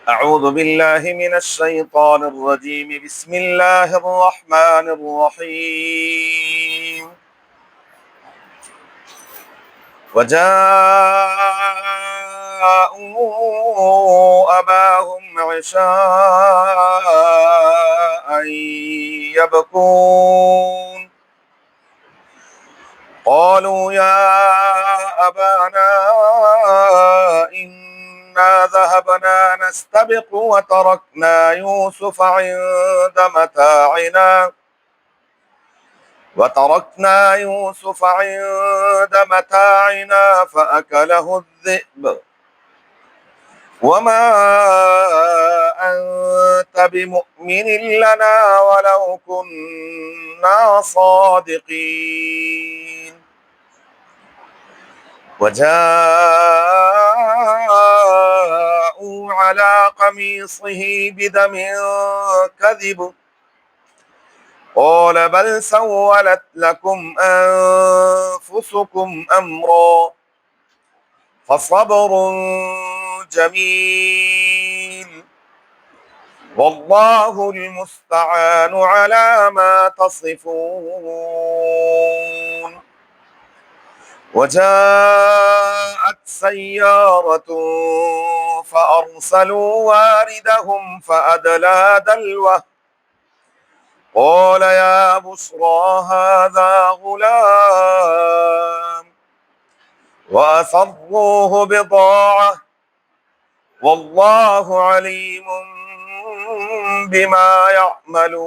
أعوذ بالله من الشيطان الرجيم بسم الله الرحمن الرحيم وجاءوا أباهم عشاء يبكون قالوا يا أبانا إنا ذهبنا نستبق وتركنا يوسف عند متاعنا فأكله الذئب وما أنت بمؤمن لنا ولو كنا صادقين وجاءوا على قميصه بدم كذب قال بل سولت لكم أنفسكم أمرا فصبر جميل والله المستعان على ما تصفون وجاءت سيارة فأرسلوا واردهم فأدلى دلوه قال يا بشرى هذا غلام وأسروه بضاعة والله عليم بما يعملون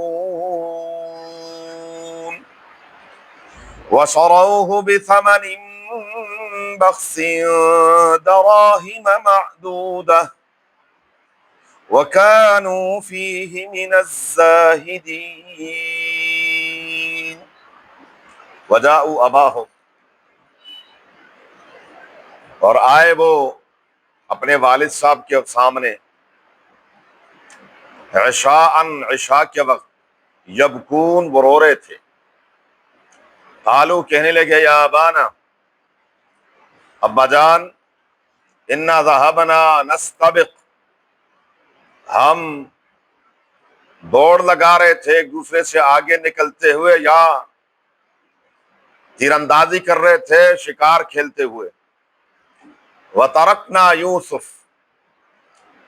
وشروه بثمن بخس دراهم معدودة وكانوا فيه من الزاهدين وجاءوا أباهم اور آئے وہ اپنے والد صاحب کے سامنے عشاء کے وقت یبکون وہ رو رہے تھے قالو کہنے لگے یا ابانا ابا جان انا ذهبنا نستبق ہم دوڑ لگا رہے تھے ایک دوسرے سے آگے نکلتے ہوئے یا تیر اندازی کر رہے تھے شکار کھیلتے ہوئے وَتَرَكْنَا يُوسُف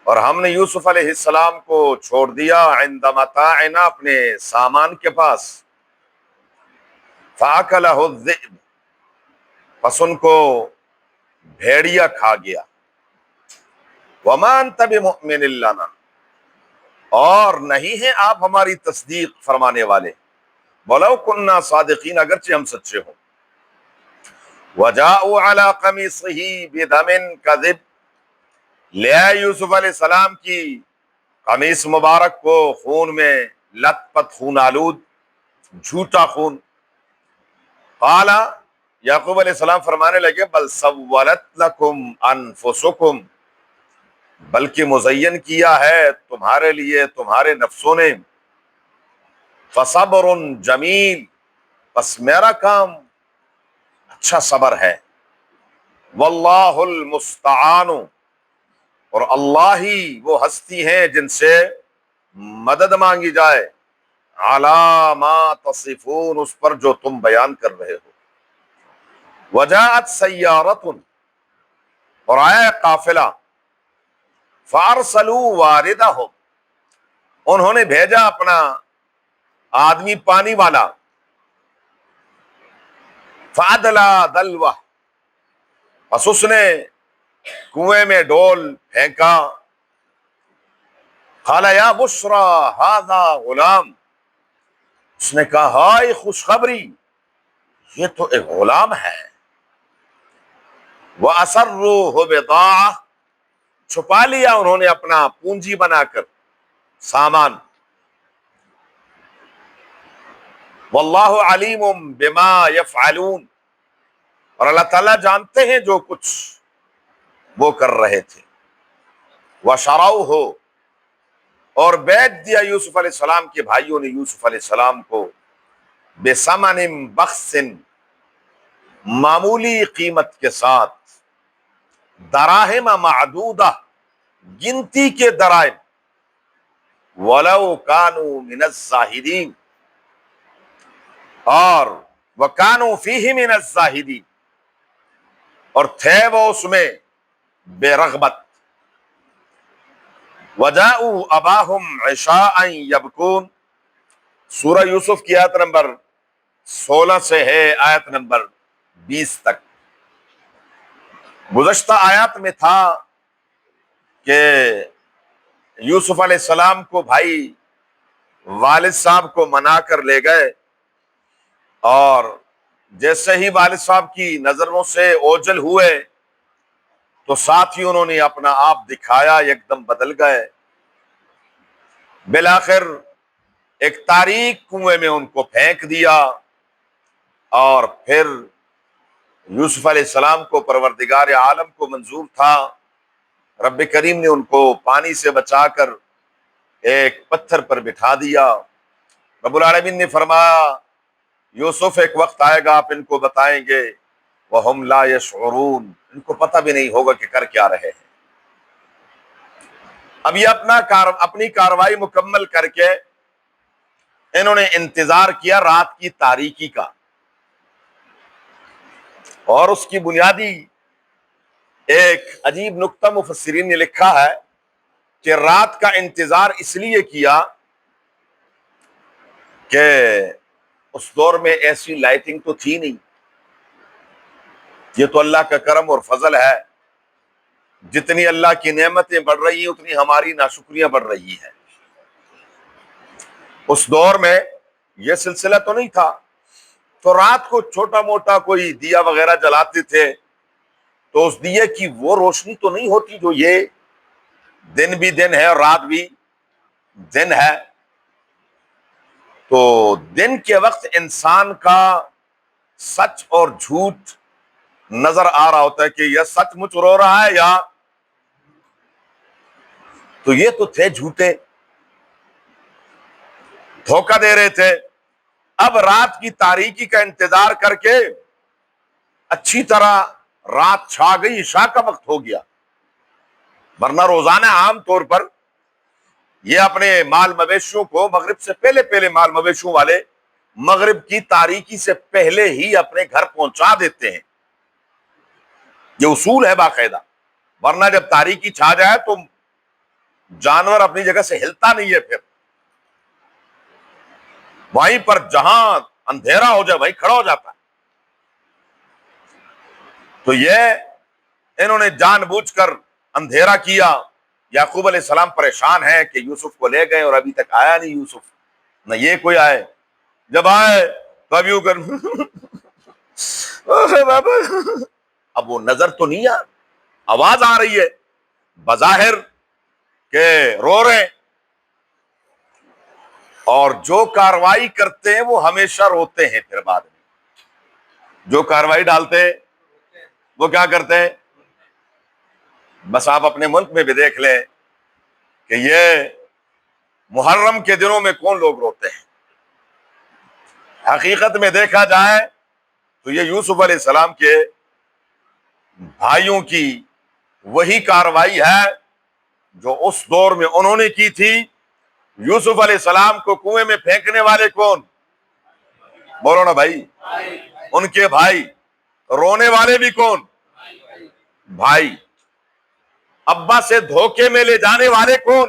اور ہم نے یوسف علیہ السلام کو چھوڑ دیا عند متاعنا اپنے سامان کے پاس فَأَكَلَهُ الذِّئْبُ پس ان کو بھیڑیا کھا گیا وَمَا أَنْتَ بِمُؤْمِنٍ لَنَا اور نہیں ہیں آپ ہماری تصدیق فرمانے والے وَلَوْ كُنَّا صَادِقِينَ اگرچہ ہم سچے ہوں وَجَاءُوا عَلَىٰ قَمِيصِهِ بِدَمٍ كَذِبٍ لے آئے یوسف علیہ السلام کی قمیص مبارک کو خون میں لت پت خون آلود جھوٹا خون قال یعقوب علیہ السلام فرمانے لگے بل سولت لکم انفسکم بلکہ مزین کیا ہے تمہارے لیے تمہارے نفسوں نے فصبر جمیل بس میرا کام اچھا صبر ہے واللہ المستعان اور اللہ ہی وہ ہستی ہیں جن سے مدد مانگی جائے علی ما تصفون اس پر جو تم بیان کر رہے ہو وجاءت سیارۃ اور آیا قافلہ فارسلوا واردہم انہوں نے بھیجا اپنا آدمی پانی والا فادلا دلوہ پس اس نے کنویں میں ڈول پھینکا قال یا بشرا ھذا غلام اس نے کہا ہائے خوشخبری یہ تو ایک غلام ہے وَأَسَرُّوهُ بِضَاعَةً چھپا لیا انہوں نے اپنا پونجی بنا کر سامان واللہ علیم بما یفعلون اور اللہ تعالیٰ جانتے ہیں جو کچھ وہ کر رہے تھے وَشَرَوْهُ اور بیچ دیا یوسف علیہ السلام کے بھائیوں نے یوسف علیہ السلام کو بِثَمَنٍ بَخْسٍ معمولی قیمت کے ساتھ دراہم معدودہ گنتی کے درائم، وَلَوْ كَانُوا مِنَ الزَّاهِدِينَ، اور وَكَانُوا فِيهِ مِنَ الزَّاهِدِينَ، اور تھے وہ اس میں بے رغبت۔ وَجَاءُوا أَبَاهُمْ عِشَاءً يَبْكُونَ، سورہ یوسف کی آیت نمبر 16 سے ہے آیت نمبر 20 تک۔ گزشتہ آیات میں تھا کہ یوسف علیہ السلام کو بھائی والد صاحب کو منا کر لے گئے، اور جیسے ہی والد صاحب کی نظروں سے اوجھل ہوئے تو ساتھ ہی انہوں نے اپنا آپ دکھایا، ایک دم بدل گئے۔ بالآخر ایک تاریک کنویں میں ان کو پھینک دیا، اور پھر یوسف علیہ السلام کو پروردگار عالم کو منظور تھا، رب کریم نے ان کو پانی سے بچا کر ایک پتھر پر بٹھا دیا۔ رب العالمین نے فرمایا یوسف ایک وقت آئے گا آپ ان کو بتائیں گے، وَهُمْ لَا يَشْعُرُونَ، ان کو پتہ بھی نہیں ہوگا کہ کر کیا رہے ہیں۔ اب یہ اپنی کاروائی مکمل کر کے انہوں نے انتظار کیا رات کی تاریکی کا، اور اس کی بنیادی ایک عجیب نکتہ مفسرین نے لکھا ہے کہ رات کا انتظار اس لیے کیا کہ اس دور میں ایسی لائٹنگ تو تھی نہیں، یہ تو اللہ کا کرم اور فضل ہے، جتنی اللہ کی نعمتیں بڑھ رہی ہیں اتنی ہماری ناشکریاں بڑھ رہی ہیں۔ اس دور میں یہ سلسلہ تو نہیں تھا، تو رات کو چھوٹا موٹا کوئی دیا وغیرہ جلاتے تھے، تو اس دیے کی وہ روشنی تو نہیں ہوتی جو یہ دن بھی دن ہے اور رات بھی دن ہے۔ تو دن کے وقت انسان کا سچ اور جھوٹ نظر آ رہا ہوتا ہے کہ یہ سچ مچ رو رہا ہے یا تو یہ تو تھے جھوٹے، دھوکہ دے رہے تھے۔ اب رات کی تاریکی کا انتظار کر کے اچھی طرح رات چھا گئی، عشاء کا وقت ہو گیا، ورنہ روزانہ عام طور پر یہ اپنے مال مویشیوں کو مغرب سے پہلے مال مویشیوں والے مغرب کی تاریکی سے پہلے ہی اپنے گھر پہنچا دیتے ہیں، یہ اصول ہے باقاعدہ، ورنہ جب تاریکی چھا جائے تو جانور اپنی جگہ سے ہلتا نہیں ہے، پھر وہیں پر جہاں اندھیرا ہو جائے وہیں کھڑا ہو جاتا ہے۔ تو یہ انہوں نے جان بوجھ کر اندھیرا کیا۔ یعقوب علیہ السلام پریشان ہیں کہ یوسف کو لے گئے اور ابھی تک آیا نہیں یوسف، نہ یہ کوئی آئے، جب آئے تو اب یوں کر اب وہ نظر تو نہیں آواز آ رہی ہے بظاہر کہ رو رہے ہیں، اور جو کاروائی کرتے ہیں وہ ہمیشہ روتے ہیں، پھر بعد میں جو کاروائی ڈالتے ہیں وہ کیا کرتے ہیں؟ بس آپ اپنے ملک میں بھی دیکھ لیں کہ یہ محرم کے دنوں میں کون لوگ روتے ہیں۔ حقیقت میں دیکھا جائے تو یہ یوسف علیہ السلام کے بھائیوں کی وہی کاروائی ہے جو اس دور میں انہوں نے کی تھی۔ یوسف علیہ السلام کو کنویں میں پھینکنے والے کون؟ بولو نا بھائی، ان کے بھائی۔ رونے والے بھی کون؟ بھائی۔ ابا سے دھوکے میں لے جانے والے کون؟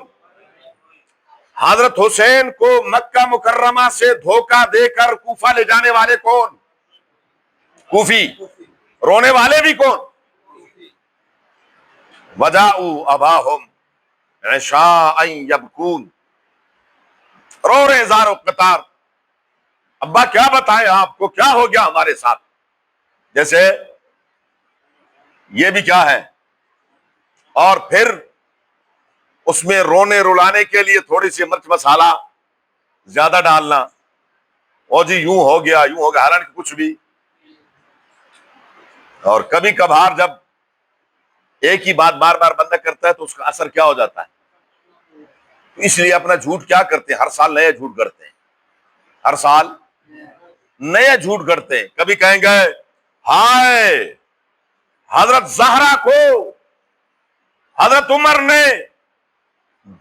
حضرت حسین کو مکہ مکرمہ سے دھوکہ دے کر کوفہ لے جانے والے کون؟ کوفی۔ رونے والے بھی کون؟ وَجَاءُوا أَبَاهُمْ عِشَاءً يَبْكُونَ، رو رہے زار و قطار، ابا کیا بتائیں آپ کو، کیا ہو گیا ہمارے ساتھ؟ جیسے یہ بھی کیا ہے، اور پھر اس میں رونے رلانے کے لیے تھوڑی سی مرچ مسالہ زیادہ ڈالنا، او جی یوں ہو گیا یوں ہو گیا، حالانکہ کچھ بھی۔ اور کبھی کبھار جب ایک ہی بات بار بار بندہ کرتا ہے تو اس کا اثر کیا ہو جاتا ہے، اس لیے اپنا جھوٹ کیا کرتے ہیں، ہر سال نیا جھوٹ کرتے ہیں، ہر سال نیا جھوٹ کرتے ہیں۔ کبھی کہیں گے ہائے حضرت زہرا کو حضرت عمر نے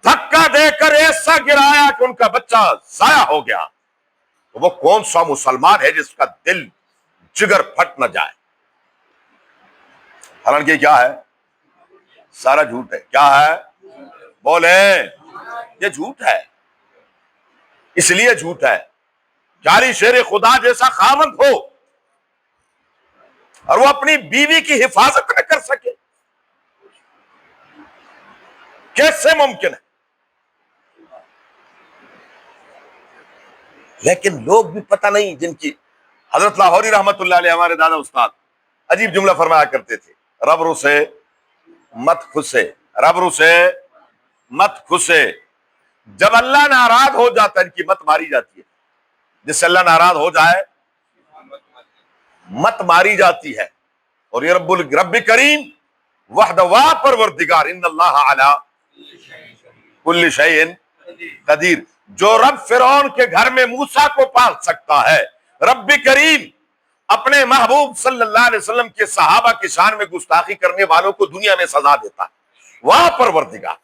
دھکا دے کر ایسا گرایا کہ ان کا بچہ ضائع ہو گیا، تو وہ کون سا مسلمان ہے جس کا دل جگر پھٹ نہ جائے؟ حالانکہ کیا ہے؟ سارا جھوٹ ہے۔ کیا ہے؟ بولے، یہ جھوٹ ہے۔ اس لیے جھوٹ ہے جاری شیر خدا جیسا خاوند ہو اور وہ اپنی بیوی کی حفاظت نہ کر سکے، کیسے ممکن ہے؟ لیکن لوگ بھی پتہ نہیں، جن کی حضرت لاہوری رحمت اللہ علیہ ہمارے دادا استاد عجیب جملہ فرمایا کرتے تھے، رب رسے مت خسے، رب رسے مت خسے۔ جب اللہ ناراض ہو جاتا ہے، ان کی مت ماری جاتی ہے، جس سے اللہ ناراض ہو جائے مت ماری جاتی ہے۔ اور یہ رب کریم وحدہ وا پروردگار ان اللہ علی کل شیء قدیر، جو رب فرعون کے گھر میں موسیٰ کو پال سکتا ہے، رب کریم اپنے محبوب صلی اللہ علیہ وسلم کے صحابہ کی شان میں گستاخی کرنے والوں کو دنیا میں سزا دیتا ہے، واہ پروردگار۔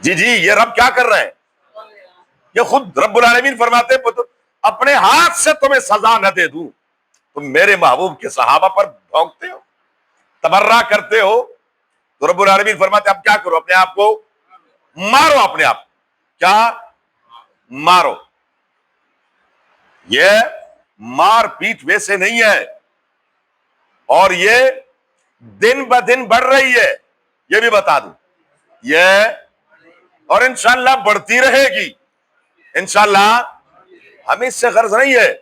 جی یہ رب کیا کر رہے ہیں؟ یہ خود رب العالمین فرماتے ہیں اپنے ہاتھ سے تمہیں سزا نہ دے دوں، تم میرے محبوب کے صحابہ پر بھونکتے ہو، تبرہ کرتے ہو، تو رب العالمین فرماتے اب کیا کرو؟ اپنے آپ کو مارو، اپنے آپ کیا مارو۔ یہ مار پیٹ ویسے نہیں ہے، اور یہ دن بدن بڑھ رہی ہے، یہ بھی بتا دوں، یہ اور انشاءاللہ بڑھتی رہے گی انشاءاللہ۔ ہمیں اس سے غرض نہیں ہے،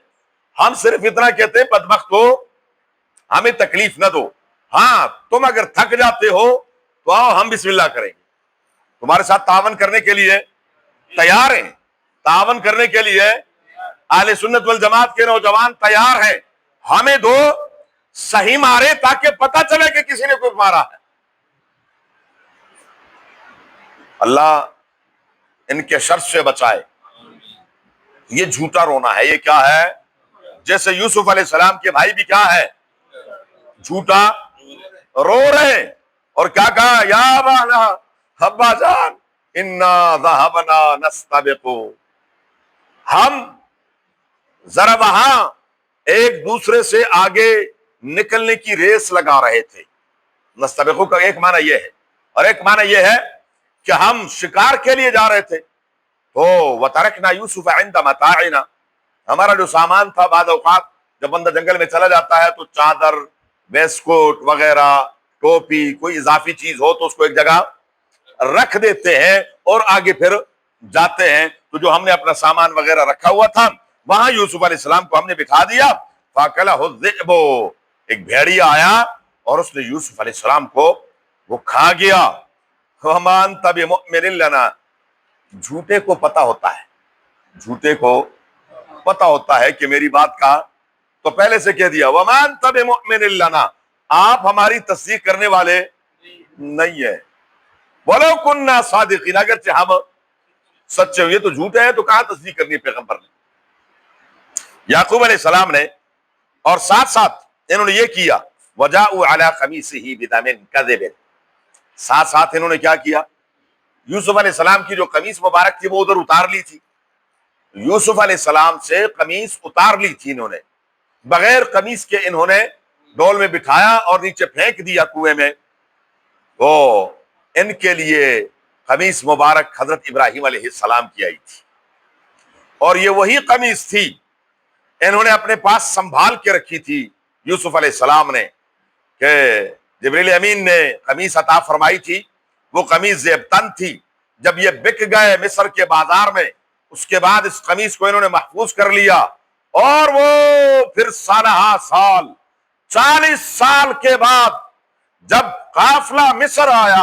ہم صرف اتنا کہتے ہیں بدبخت ہو ہمیں تکلیف نہ دو، ہاں تم اگر تھک جاتے ہو تو آؤ ہم بسم اللہ کریں گے، تمہارے ساتھ تعاون کرنے کے لیے تیار ہیں، تعاون کرنے کے لیے اہل سنت والجماعت کے نوجوان تیار ہیں، ہمیں دو صحیح مارے تاکہ پتہ چلے کہ کسی نے کوئی مارا ہے۔ اللہ ان کے شر سے بچائے۔ یہ جھوٹا رونا ہے، یہ کیا ہے؟ جیسے یوسف علیہ السلام کے بھائی بھی کیا ہے؟ جھوٹا رو رہے، اور کیا کہا؟ یا ابانا، ابا جان، انا ذهبنا نستبق، ہم ذرا وہاں ایک دوسرے سے آگے نکلنے کی ریس لگا رہے تھے۔ نستبقو کا ایک معنی یہ ہے، اور ایک معنی یہ ہے کہ ہم شکار کے لیے جا رہے تھے، تو وَتَرَكْنَا يُوسُفَ عِنْدَ مَتَاعِنَا، ہمارا جو سامان تھا بعض اوقات جب بندہ جنگل میں چلا جاتا ہے تو چادر، بیسکوٹ وغیرہ، ٹوپی، کوئی اضافی چیز ہو تو اس کو ایک جگہ رکھ دیتے ہیں اور آگے پھر جاتے ہیں۔ تو جو ہم نے اپنا سامان وغیرہ رکھا ہوا تھا وہاں یوسف علیہ السلام کو ہم نے بٹھا دیا، فَأَكَلَهُ الذِّئْبُ، ایک بھیڑیا آیا اور اس نے یوسف علیہ السلام کو وہ کھا گیا۔ وَمَا أَنْتَ بِمُؤْمِنٍ لَنَا، جھوٹے کو پتا ہوتا ہے، جھوٹے کو پتا ہوتا ہے کہ میری بات کا، تو پہلے سے کہہ دیا وَمَا أَنْتَ بِمُؤْمِنٍ لَنَا، آپ ہماری تصدیق کرنے والے نہیں ہیں، وَلَوْ كُنَّا صَادِقِينَ، اگرچہ ہم سچے ہوئے تو جھوٹے ہیں تو کہاں تصدیق کرنی ہے پیغمبر نے۔ یعقوب علیہ السلام نے، اور ساتھ ساتھ انہوں نے یہ کیا وَجَاءُوا عَلَىٰ قَمِيصِهِ بِدَمٍ كَذِبٍ، ساتھ ساتھ انہوں نے کیا کیا؟ یوسف علیہ السلام کی جو قمیص مبارک تھی وہ ادھر اتار لی تھی، یوسف علیہ السلام سے قمیص اتار لی تھی انہوں نے، بغیر قمیص کے انہوں نے ڈول میں بٹھایا اور نیچے پھینک دیا کنویں میں۔ وہ ان کے لیے قمیص مبارک حضرت ابراہیم علیہ السلام کی آئی تھی، اور یہ وہی قمیص تھی انہوں نے اپنے پاس سنبھال کے رکھی تھی یوسف علیہ السلام نے، کہ جبریل امین نے قمیص عطا فرمائی تھی، وہ قمیص زیب تن تھی۔ جب یہ بک گئے مصر کے بازار میں، اس کے بعد اس قمیص کو انہوں نے محفوظ کر لیا، اور وہ پھر سالہ سال 40 سال کے بعد جب قافلہ مصر آیا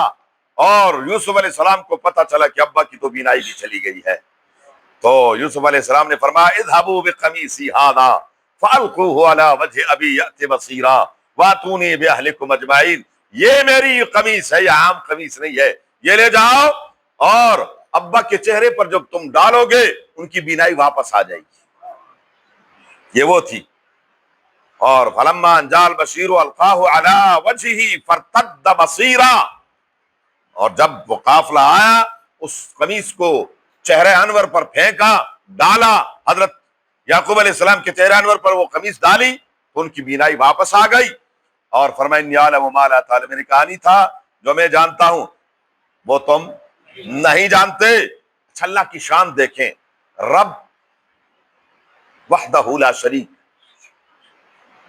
اور یوسف علیہ السلام کو پتہ چلا کہ ابا کی تو بینائی بھی چلی گئی ہے، تو یوسف علیہ السلام نے فرمایا اذهبوا بقمیصی ھذا فالقوه علی وجه ابی یأت بصیرا واتونی باہلکم اجمعین، یہ میری قمیص ہے، یہ عام قمیص نہیں ہے، یہ لے جاؤ اور ابا کے چہرے پر جب تم ڈالو گے ان کی بینائی واپس آ جائے گی۔ یہ وہ تھی۔ اور فلما ان جاء البشیر القاہ علی وجهه فارتد بصیرا، اور جب وہ قافلہ آیا اس قمیص کو چہرے انور پر پھینکا، ڈالا، حضرت یعقوب علیہ السلام کے چہرے انور پر وہ قمیص ڈالی تو ان کی بینائی واپس آ گئی، اور فرمایا انی اعلم ما لا تعلمون، میں نے کہا نہیں تھا جو میں جانتا ہوں وہ تم نہیں جانتے۔ اچھا اللہ کی شان دیکھیں، رب وحدہ لا شریک،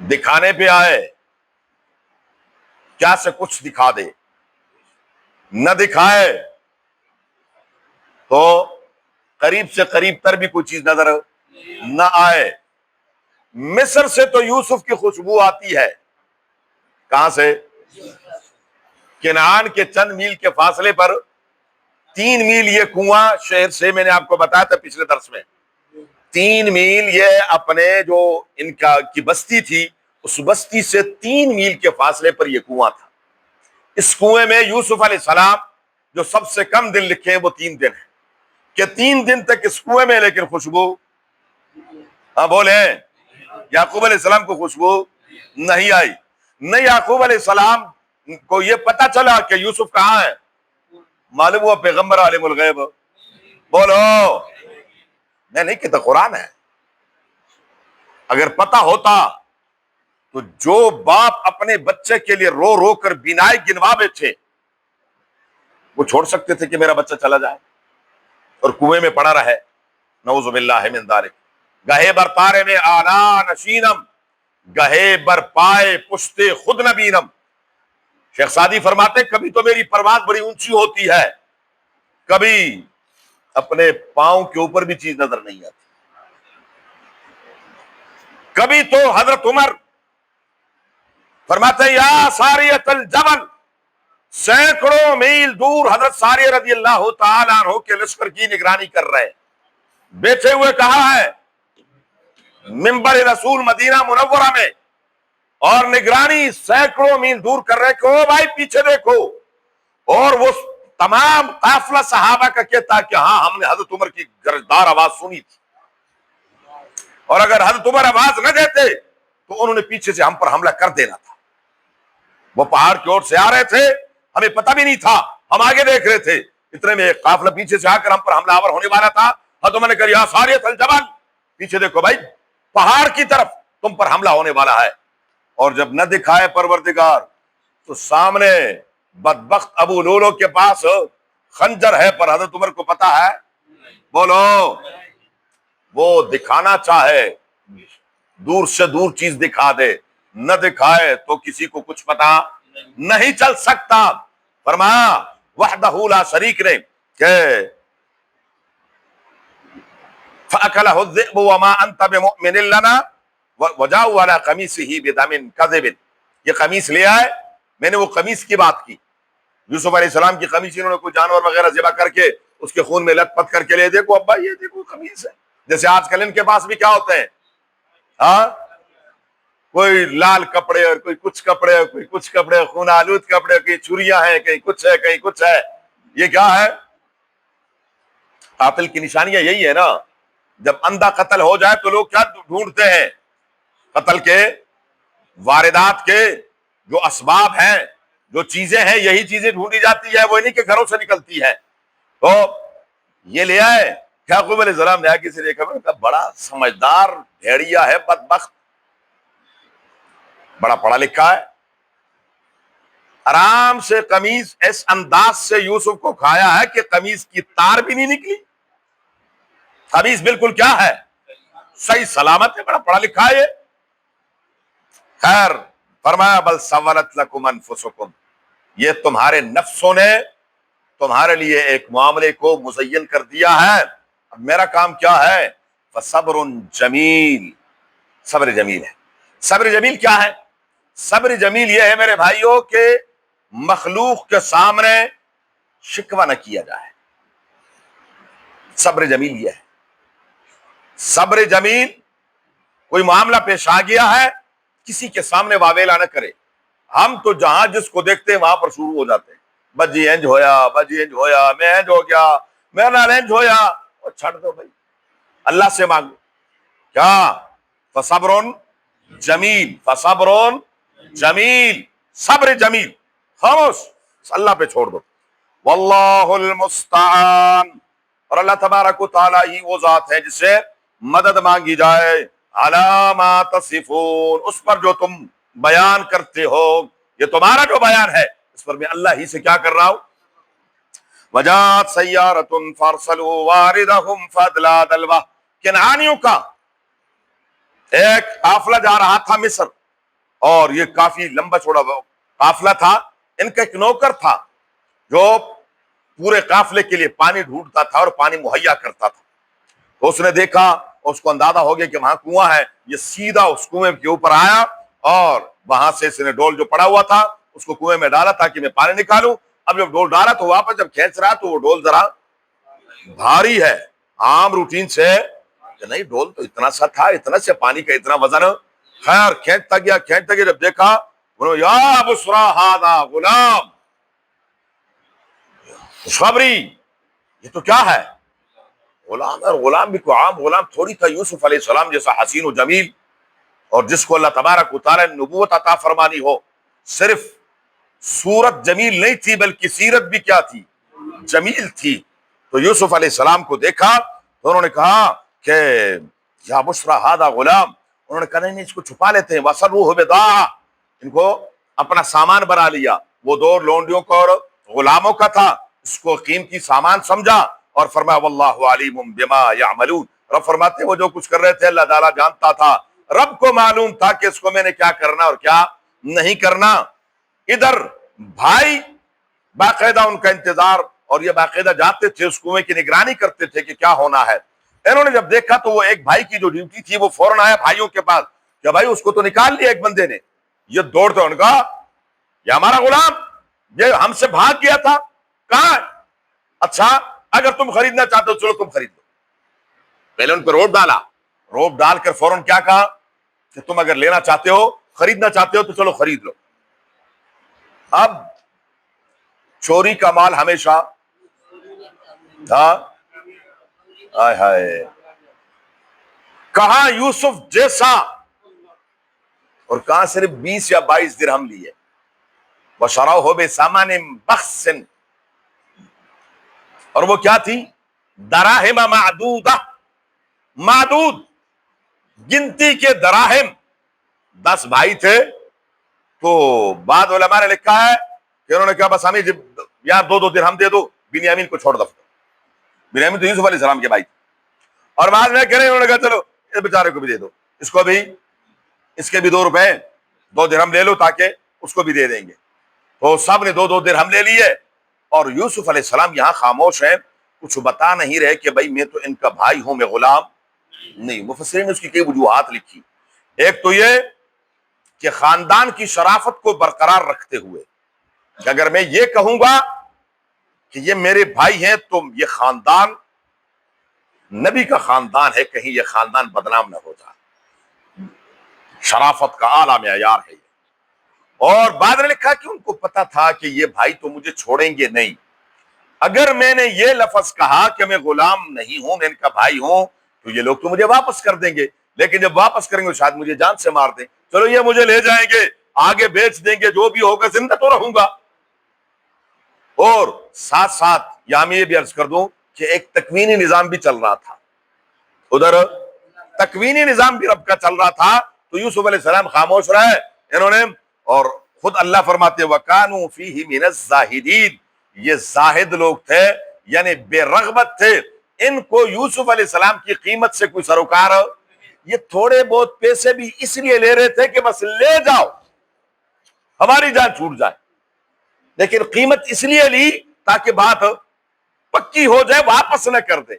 دکھانے پہ آئے کیا سے کچھ دکھا دے، نہ دکھائے تو قریب سے قریب تر بھی کوئی چیز نظر نہ آئے۔ مصر سے تو یوسف کی خوشبو آتی ہے، کہاں سے؟ کنعان کے چند میل کے فاصلے پر 3 میل یہ کنواں شہر سے، میں نے آپ کو بتایا تھا پچھلے درس میں، 3 میل یہ اپنے جو ان کی بستی تھی اس بستی سے 3 میل کے فاصلے پر یہ کنواں تھا۔ اس کنویں میں یوسف علیہ السلام جو سب سے کم دن لکھے ہیں وہ 3 دن ہیں، کہ 3 دن تک اس کنویں میں لیکن خوشبو، ہاں بولیں، یعقوب علیہ السلام کو خوشبو نہیں آئی۔ نہ یعقوب علیہ السلام کو یہ پتا چلا کہ یوسف کہاں ہے، معلوم ہوا پیغمبر عالم الغیب، بولو میں نہیں کہتا قرآن ہے۔ اگر پتا ہوتا تو جو باپ اپنے بچے کے لیے رو رو کر بینائی گنوا بیٹھے وہ چھوڑ سکتے تھے کہ میرا بچہ چلا جائے اور کنویں میں پڑا رہے، نعوذ باللہ من ذالک۔ گہے بر پارے میں آلا نشینم، گہے بر پائے پشتے خود نبینم۔ شیخ سعدی فرماتے کبھی تو میری پرواز بڑی اونچی ہوتی ہے، کبھی اپنے پاؤں کے اوپر بھی چیز نظر نہیں آتی۔ کبھی تو حضرت عمر فرماتے یا ساریۃ الجبل، سینکڑوں میل دور حضرت ساریہ رضی اللہ تعالی عنہ کے لشکر کی نگرانی کر رہے، بیٹھے ہوئے کہا ہے منبر رسول مدینہ منورہ میں، اور نگرانی سینکڑوں میل دور کر رہے کہ او بھائی پیچھے دیکھو، اور وہ تمام قافلہ صحابہ کا کہتا کہ ہاں ہم نے حضرت عمر کی گرجدار آواز سنی تھی، اور اگر حضرت عمر آواز نہ دیتے تو انہوں نے پیچھے سے ہم پر حملہ کر دینا تھا۔ وہ پہاڑ کی اوٹ سے آ رہے تھے، ہمیں پتہ بھی نہیں تھا، ہم آگے دیکھ رہے تھے، اتنے میں ایک قافلہ پیچھے سے آ کر ہم پر حملہ آور ہونے والا تھا۔ حضرت عمر نے کہا یا ساریۃ الجبل، پیچھے دیکھو بھائی، پہاڑ کی طرف تم پر حملہ ہونے والا ہے۔ اور جب نہ دکھائے پروردگار تو سامنے بدبخت ابو لولو کے پاس خنجر ہے، پر حضرت عمر کو پتا ہے، بولو وہ دکھانا چاہے دور سے دور چیز دکھا دے، نہ دکھائے تو کسی کو کچھ پتا نہیں چل سکتا۔ فرمایا وحدہ لا شریک نے کہ فَأَكَلَهُ الذِّئْبُ وَمَا أَنْتَ بِمُؤْمِنٍ لَنَا وَجَاءُوا عَلَىٰ قَمِيصِهِ بِدَمٍ كَذِبٍ۔ یہ قمیص لے آئے، میں نے وہ قمیص کی بات کی، یوسف علیہ السلام کی قمیص انہوں نے کوئی جانور وغیرہ ذبح کر کے اس کے خون میں لت پت کر کے لے، دیکھو ابا یہ دیکھو قمیص ہے، جیسے آج کل ان کے پاس بھی کیا ہوتے ہیں، ہاں کوئی لال کپڑے اور کوئی کچھ کپڑے اور کوئی کچھ کپڑے، خون آلود کپڑے، کہیں چھریاں ہیں، کہیں کچھ ہے، کہیں کچھ ہے۔ یہ کیا ہے؟ قاتل کی نشانیاں یہی ہے نا، جب اندھا قتل ہو جائے تو لوگ کیا ڈھونڈتے ہیں؟ قتل کے واردات کے جو اسباب ہیں، جو چیزیں ہیں، یہی چیزیں ڈھونڈی جاتی ہے، وہ نہیں کہ گھروں سے نکلتی ہے۔ تو یہ لے آئے، یعقوب علیہ السلام نے آگے سے دیکھا، بڑا سمجھدار بھیڑیا ہے بدبخت، بڑا پڑھا لکھا ہے، آرام سے قمیص اس انداز سے یوسف کو کھایا ہے کہ قمیص کی تار بھی نہیں نکلی، قمیص بالکل کیا ہے، صحیح سلامت ہے، بڑا پڑھا لکھا ہے۔ خیر فرمایا بل سولت لکم انفسکم، یہ تمہارے نفسوں نے تمہارے لیے ایک معاملے کو مزین کر دیا ہے، اب میرا کام کیا ہے، فصبر جمیل، صبر جمیل ہے۔ صبر جمیل کیا ہے؟ صبر جمیل یہ ہے میرے بھائیوں کہ مخلوق کے سامنے شکوہ نہ کیا جائے، صبر جمیل یہ ہے۔ صبر جمیل، کوئی معاملہ پیش آ گیا ہے، کسی کے سامنے واویلا نہ کرے۔ ہم تو جہاں جس کو دیکھتے ہیں وہاں پر شروع ہو جاتے ہیں، بجی انج ہویا، بجی انج ہویا، میں انج ہو گیا، میں نہ انج ہویا، اور چھڑ دو بھائی، اللہ سے مانگو کیا، فصبر جمیل، فصبر جمیل، صبر جمیل، خاموش، اللہ پہ چھوڑ دو۔ واللہ المستعان، اور اللہ تبارک و تعالیٰ ہی وہ ذات ہے جس سے مدد مانگی جائے، علی ما تصفون، اس پر جو تم بیان کرتے ہو، یہ تمہارا جو بیان ہے اس پر میں اللہ ہی سے کیا کر رہا ہوں۔ وجات سیارۃ فارسلوا واردہم فادلا دلوہ، کنعانیوں کا ایک قافلہ جا رہا تھا مصر، اور یہ کافی لمبا چوڑا قافلہ تھا، ان کا ایک نوکر تھا جو پورے قافلے کے لیے پانی ڈھونڈتا تھا اور پانی مہیا کرتا تھا۔ تو اس نے دیکھا، اس کو اندازہ ہو گیا کہ وہاں کنواں ہے، یہ سیدھا اس کنویں کے اوپر آیا اور وہاں سے اس نے ڈول جو پڑا ہوا تھا اس کو کنویں میں ڈالا تاکہ میں پانی نکالوں۔ اب جب ڈول ڈالا تو واپس جب کھینچ رہا تو وہ ڈول ذرا بھاری ہے، عام روٹین سے کہ نہیں، ڈول تو اتنا سا تھا، اتنا سے پانی کا اتنا وزن، خیر کھینچتا گیا جب دیکھا، یا بشرا ھذا غلام، خوشخبری یہ تو کیا ہے، غلام، اور غلام بھی کوئی عام غلام تھوڑی تھا، یوسف علیہ السلام جیسا حسین و جمیل، اور جس کو اللہ تبارک و تعالی نے نبوت عطا فرمانی ہو، صرف صورت جمیل نہیں تھی بلکہ سیرت بھی کیا تھی، جمیل تھی۔ تو یوسف علیہ السلام کو دیکھا تو انہوں نے کہا کہ یا بشرا ھذا غلام، انہوں نے کہا نہیں اس کو چھپا لیتے ہیں، وَسَرُّوهُ بِضَاعَةً، ان کو اپنا سامان بنا لیا، وہ دو لونڈیوں کا اور غلاموں کا تھا، اس کو قیمتی سامان سمجھا اور فرمایا واللہ علیم بما یعملون، رب فرماتے وہ جو کچھ کر رہے تھے اللہ تعالیٰ جانتا تھا، رب کو معلوم تھا کہ اس کو میں نے کیا کرنا اور کیا نہیں کرنا۔ ادھر بھائی باقاعدہ ان کا انتظار، اور یہ باقاعدہ جاتے تھے اس کنویں کی نگرانی کرتے تھے کہ کیا ہونا ہے۔ انہوں نے جب دیکھا تو وہ ایک بھائی کی جو ڈیوٹی تھی وہ فوراً آیا بھائیوں کے پاس کہ بھائی اس کو تو نکال لیا ایک بندے نے، یہ دوڑتے ان کا یہ ہمارا غلام، یہ ہم سے بھاگ گیا تھا، کہاں ہے؟ اچھا اگر تم خریدنا چاہتے ہو چلو تم خرید لو۔ پہلے ان پہ روب ڈالا، روب ڈال کر فوراً کیا کہا کہ تم اگر لینا چاہتے ہو، خریدنا چاہتے ہو تو چلو خرید لو۔ اب چوری کا مال ہمیشہ ہائے ہائے، کہاں یوسف جیسا، اور کہاں صرف 20 یا 22 درہم لیے، وَشَرَوْهُ بِثَمَنٍ بَخْسٍ، اور وہ کیا تھی، دراہم معدودہ، معدود گنتی کے دراہم، 10 بھائی تھے۔ تو بعد علماء نے لکھا ہے کہ انہوں نے کہا بس ہمیں یار 2 درہم دے دو، بنیامین کو چھوڑ دو۔ بنیامین تو یوسف علیہ السلام کے بھائی، اور بعد میں کہہ رہے انہوں نے کہا چلو اس بیچارے کو بھی دے دو، اس کو بھی، اس کے بھی 2 روپے 2 درہم لے لو تاکہ اس کو بھی دے دیں گے۔ تو سب نے 2 درہم لے لیے، اور یوسف علیہ السلام یہاں خاموش ہیں، کچھ بتا نہیں رہے کہ بھائی میں تو ان کا بھائی ہوں، میں غلام نہیں۔ مفسرین نے اس کی کئی وجوہات لکھی، ایک تو یہ کہ خاندان کی شرافت کو برقرار رکھتے ہوئے کہ اگر میں یہ کہوں گا کہ یہ میرے بھائی ہیں تو یہ خاندان نبی کا خاندان ہے، کہیں یہ خاندان بدنام نہ ہو جائے، شرافت کا اعلیٰ معیار ہے۔ اور بعد نے لکھا کہ ان کو پتا تھا کہ یہ بھائی تو مجھے چھوڑیں گے نہیں، اگر میں نے یہ لفظ کہا کہ میں غلام نہیں ہوں، میں ان کا بھائی ہوں، تو یہ لوگ تو مجھے واپس کر دیں گے، لیکن جب واپس کریں گے شاید مجھے جان سے مار دیں، چلو یہ مجھے لے جائیں گے، آگے بیچ دیں گے، جو بھی ہوگا زندہ تو رہوں گا۔ اور ساتھ ساتھ یہاں میں یہ بھی عرض کر دوں کہ ایک تکوینی نظام بھی چل رہا تھا، ادھر تکوینی نظام بھی رب کا چل رہا تھا، تو یوسف علیہ السلام خاموش رہے انہوں نے، اور خود اللہ فرماتے وَكَانُوا فِيهِ مِنَ الزَّاهِدِينَ، یہ زاہد لوگ تھے یعنی بے رغبت تھے، ان کو یوسف علیہ السلام کی قیمت سے کوئی سروکار، یہ تھوڑے بہت پیسے بھی اس لیے لے رہے تھے کہ بس لے جاؤ ہماری جان چھوٹ جائے، لیکن قیمت اس لیے لی تاکہ بات پکی ہو جائے، واپس نہ کر دے،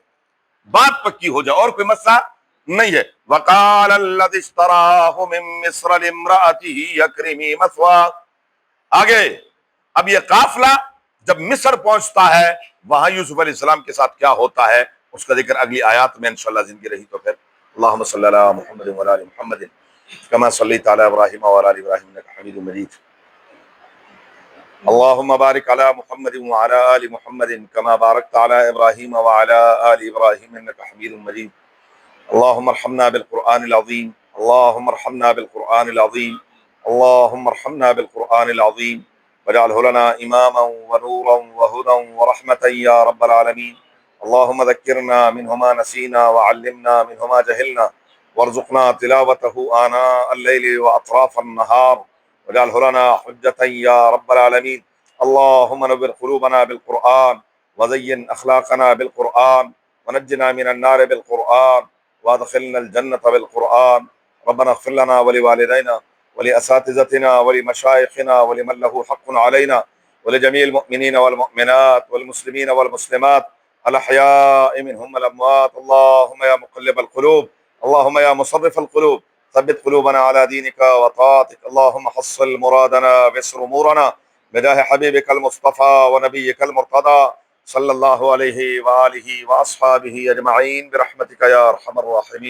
بات پکی ہو جائے، اور کوئی مسئلہ نہیں ہے۔ وَقَالَ الَّذِي اشْتَرَاهُ مِن مِّصْرَ لِامْرَأَتِهِ أَكْرِمِي مَثْوَاهُ۔ آگے اب یہ قافلہ جب مصر پہنچتا ہے وہاں یوسف علیہ السلام کے ساتھ کیا ہوتا ہے اس کا ذکر اگلی آیات میں انشاءاللہ زندگی رہی تو پھر۔ اللہم صلی علی محمد وعلی آل محمد کما صلیت علی ابراہیم وعلی آل ابراہیم انک حمید مجید، اللہم بارک علی محمد وعلی آل محمد کما بارکت علی ابراہیم وعلی آل ابراہیم انک حمید مجید، اللہم ارحمنا بالقرآن العظیم، اللہم ارحمنا بالقرآن العظیم، اللہم ارحمنا بالقرآن العظیم واجعله لنا إماما ونورا وهدى ورحمة يا رب العالمين. اللهم ذكرنا منه ما نسينا وعلمنا منه ما جهلنا وارزقنا تلاوته آناء الليل وأطراف النهار واجعله لنا حجة يا رب العالمين. اللهم نور قلوبنا بالقرآن وزين أخلاقنا بالقرآن ونجنا من النار بالقرآن وادخلنا الجنة بالقرآن. ربنا اغفر لنا ولوالدينا ولأساتذتنا ولمشايخنا ولمن له حق علينا ولجميع المؤمنين والمؤمنات والمسلمين والمسلمات الأحياء منهم والأموات. اللهم يا مقلب القلوب، اللهم يا مصرف القلوب، ثبت قلوبنا على دينك وطاعتك. اللهم حصل مرادنا ويسر أمورنا بجاه حبيبك المصطفى ونبيك المرتضى صلى الله عليه وآله وأصحابه أجمعين برحمتك يا أرحم الراحمين.